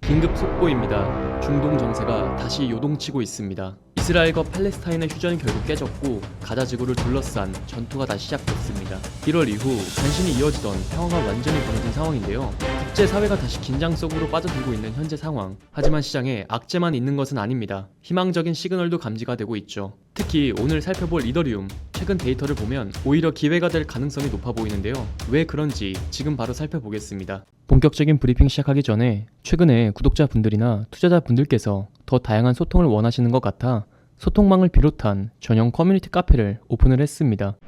긴급 속보입니다. 중동 정세가 다시 요동치고 있습니다. 이스라엘과 팔레스타인의 휴전이 결국 깨졌고 가자 지구를 둘러싼 전투가 다시 시작됐습니다. 1월 이후 간신히 이어지던 평화가 완전히 무너진 상황인데요. 국제사회가 다시 긴장 속으로 빠져들고 있는 현재 상황. 하지만 시장에 악재만 있는 것은 아닙니다. 희망적인 시그널도 감지가 되고 있죠. 특히 오늘 살펴볼 이더리움, 최근 데이터를 보면 오히려 기회가 될 가능성이 높아 보이는데요. 왜 그런지 지금 바로 살펴보겠습니다. 본격적인 브리핑 시작하기 전에 최근에 구독자분들이나 투자자분들께서 더 다양한 소통을 원하시는 것 같아 소통망을 비롯한 전용 커뮤니티 카페를 오픈을 했습니다.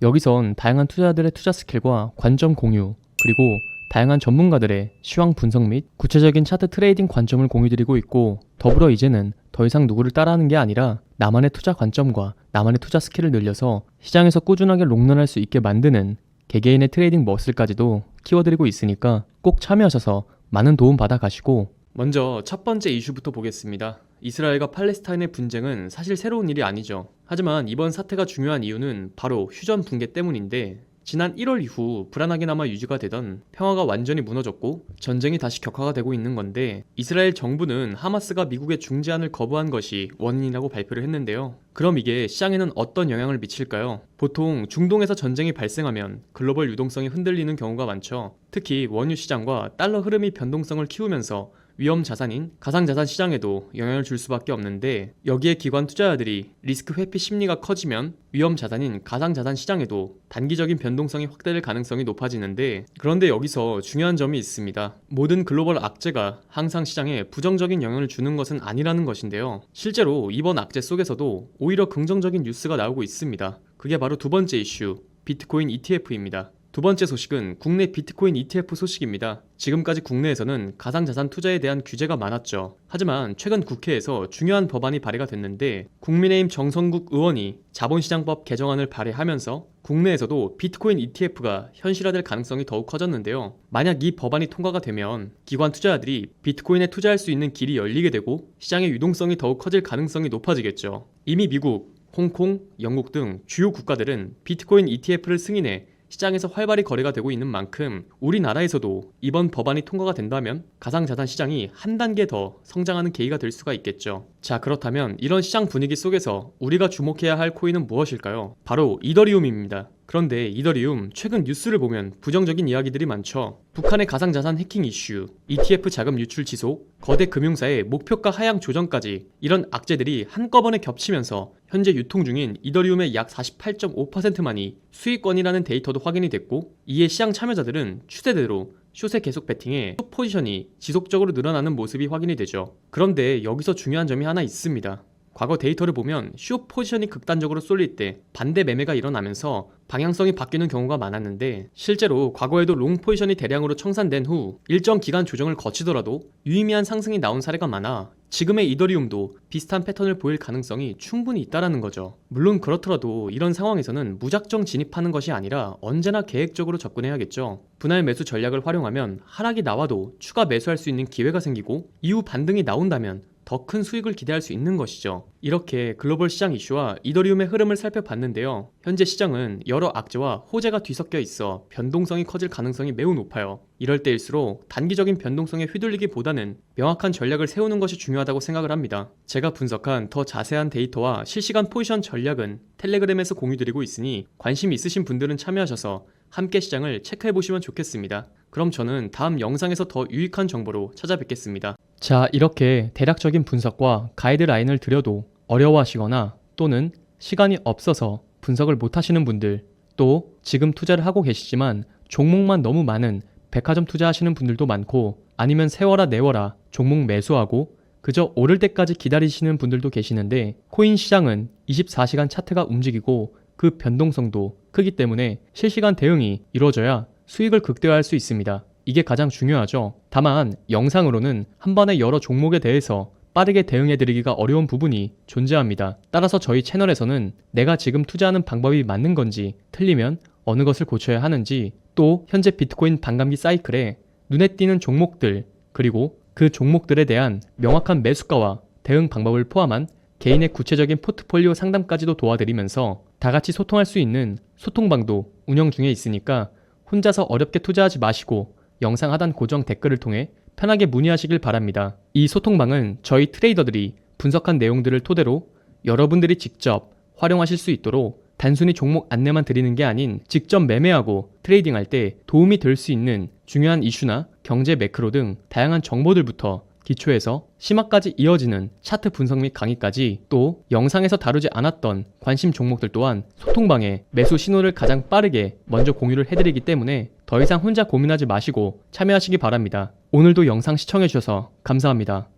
여기선 다양한 투자자들의 투자 스킬과 관점 공유, 그리고 다양한 전문가들의 시황 분석 및 구체적인 차트 트레이딩 관점을 공유드리고 있고, 더불어 이제는 더 이상 누구를 따라하는 게 아니라 나만의 투자 관점과 나만의 투자 스킬을 늘려서 시장에서 꾸준하게 롱런할 수 있게 만드는 개개인의 트레이딩 머슬까지도 키워드리고 있으니까 꼭 참여하셔서 많은 도움 받아 가시고. 먼저 첫 번째 이슈부터 보겠습니다. 이스라엘과 팔레스타인의 분쟁은 사실 새로운 일이 아니죠. 하지만 이번 사태가 중요한 이유는 바로 휴전 붕괴 때문인데, 지난 1월 이후 불안하게나마 유지가 되던 평화가 완전히 무너졌고 전쟁이 다시 격화가 되고 있는 건데, 이스라엘 정부는 하마스가 미국의 중재안을 거부한 것이 원인이라고 발표를 했는데요. 그럼 이게 시장에는 어떤 영향을 미칠까요? 보통 중동에서 전쟁이 발생하면 글로벌 유동성이 흔들리는 경우가 많죠. 특히 원유 시장과 달러 흐름이 변동성을 키우면서 위험 자산인 가상자산 시장에도 영향을 줄 수밖에 없는데, 여기에 기관 투자자들이 리스크 회피 심리가 커지면 위험 자산인 가상자산 시장에도 단기적인 변동성이 확대될 가능성이 높아지는데, 그런데 여기서 중요한 점이 있습니다. 모든 글로벌 악재가 항상 시장에 부정적인 영향을 주는 것은 아니라는 것인데요. 실제로 이번 악재 속에서도 오히려 긍정적인 뉴스가 나오고 있습니다. 그게 바로 두 번째 이슈, 비트코인 ETF입니다. 두 번째 소식은 국내 비트코인 ETF 소식입니다. 지금까지 국내에서는 가상자산 투자에 대한 규제가 많았죠. 하지만 최근 국회에서 중요한 법안이 발의가 됐는데, 국민의힘 정성국 의원이 자본시장법 개정안을 발의하면서 국내에서도 비트코인 ETF가 현실화될 가능성이 더욱 커졌는데요. 만약 이 법안이 통과가 되면 기관 투자자들이 비트코인에 투자할 수 있는 길이 열리게 되고 시장의 유동성이 더욱 커질 가능성이 높아지겠죠. 이미 미국, 홍콩, 영국 등 주요 국가들은 비트코인 ETF를 승인해 시장에서 활발히 거래가 되고 있는 만큼 우리나라에서도 이번 법안이 통과가 된다면 가상자산 시장이 한 단계 더 성장하는 계기가 될 수가 있겠죠. 자, 그렇다면 이런 시장 분위기 속에서 우리가 주목해야 할 코인은 무엇일까요? 바로 이더리움입니다. 그런데 이더리움 최근 뉴스를 보면 부정적인 이야기들이 많죠. 북한의 가상자산 해킹 이슈, ETF 자금 유출 지속, 거대 금융사의 목표가 하향 조정까지, 이런 악재들이 한꺼번에 겹치면서 현재 유통 중인 이더리움의 약 48.5%만이 수익권이라는 데이터도 확인이 됐고, 이에 시장 참여자들은 추세대로 숏에 계속 베팅해 숏 포지션이 지속적으로 늘어나는 모습이 확인이 되죠. 그런데 여기서 중요한 점이 하나 있습니다. 과거 데이터를 보면 숏 포지션이 극단적으로 쏠릴 때 반대 매매가 일어나면서 방향성이 바뀌는 경우가 많았는데, 실제로 과거에도 롱 포지션이 대량으로 청산된 후 일정 기간 조정을 거치더라도 유의미한 상승이 나온 사례가 많아 지금의 이더리움도 비슷한 패턴을 보일 가능성이 충분히 있다는 거죠. 물론 그렇더라도 이런 상황에서는 무작정 진입하는 것이 아니라 언제나 계획적으로 접근해야겠죠. 분할 매수 전략을 활용하면 하락이 나와도 추가 매수할 수 있는 기회가 생기고, 이후 반등이 나온다면 더 큰 수익을 기대할 수 있는 것이죠. 이렇게 글로벌 시장 이슈와 이더리움의 흐름을 살펴봤는데요. 현재 시장은 여러 악재와 호재가 뒤섞여 있어 변동성이 커질 가능성이 매우 높아요. 이럴 때일수록 단기적인 변동성에 휘둘리기보다는 명확한 전략을 세우는 것이 중요하다고 생각을 합니다. 제가 분석한 더 자세한 데이터와 실시간 포지션 전략은 텔레그램에서 공유드리고 있으니 관심 있으신 분들은 참여하셔서 함께 시장을 체크해보시면 좋겠습니다. 그럼 저는 다음 영상에서 더 유익한 정보로 찾아뵙겠습니다. 자, 이렇게 대략적인 분석과 가이드라인을 드려도 어려워하시거나 또는 시간이 없어서 분석을 못하시는 분들, 또 지금 투자를 하고 계시지만 종목만 너무 많은 백화점 투자하시는 분들도 많고, 아니면 세워라 내워라 종목 매수하고 그저 오를 때까지 기다리시는 분들도 계시는데, 코인 시장은 24시간 차트가 움직이고 그 변동성도 크기 때문에 실시간 대응이 이루어져야 수익을 극대화할 수 있습니다. 이게 가장 중요하죠. 다만 영상으로는 한 번에 여러 종목에 대해서 빠르게 대응해드리기가 어려운 부분이 존재합니다. 따라서 저희 채널에서는 내가 지금 투자하는 방법이 맞는 건지, 틀리면 어느 것을 고쳐야 하는지, 또 현재 비트코인 반감기 사이클에 눈에 띄는 종목들, 그리고 그 종목들에 대한 명확한 매수가와 대응 방법을 포함한 개인의 구체적인 포트폴리오 상담까지도 도와드리면서 다같이 소통할 수 있는 소통방도 운영 중에 있으니까 혼자서 어렵게 투자하지 마시고 영상 하단 고정 댓글을 통해 편하게 문의하시길 바랍니다. 이 소통방은 저희 트레이더들이 분석한 내용들을 토대로 여러분들이 직접 활용하실 수 있도록 단순히 종목 안내만 드리는 게 아닌 직접 매매하고 트레이딩할 때 도움이 될 수 있는 중요한 이슈나 경제 매크로 등 다양한 정보들부터 기초에서 심화까지 이어지는 차트 분석 및 강의까지, 또 영상에서 다루지 않았던 관심 종목들 또한 소통방에 매수 신호를 가장 빠르게 먼저 공유를 해드리기 때문에 더 이상 혼자 고민하지 마시고 참여하시기 바랍니다. 오늘도 영상 시청해주셔서 감사합니다.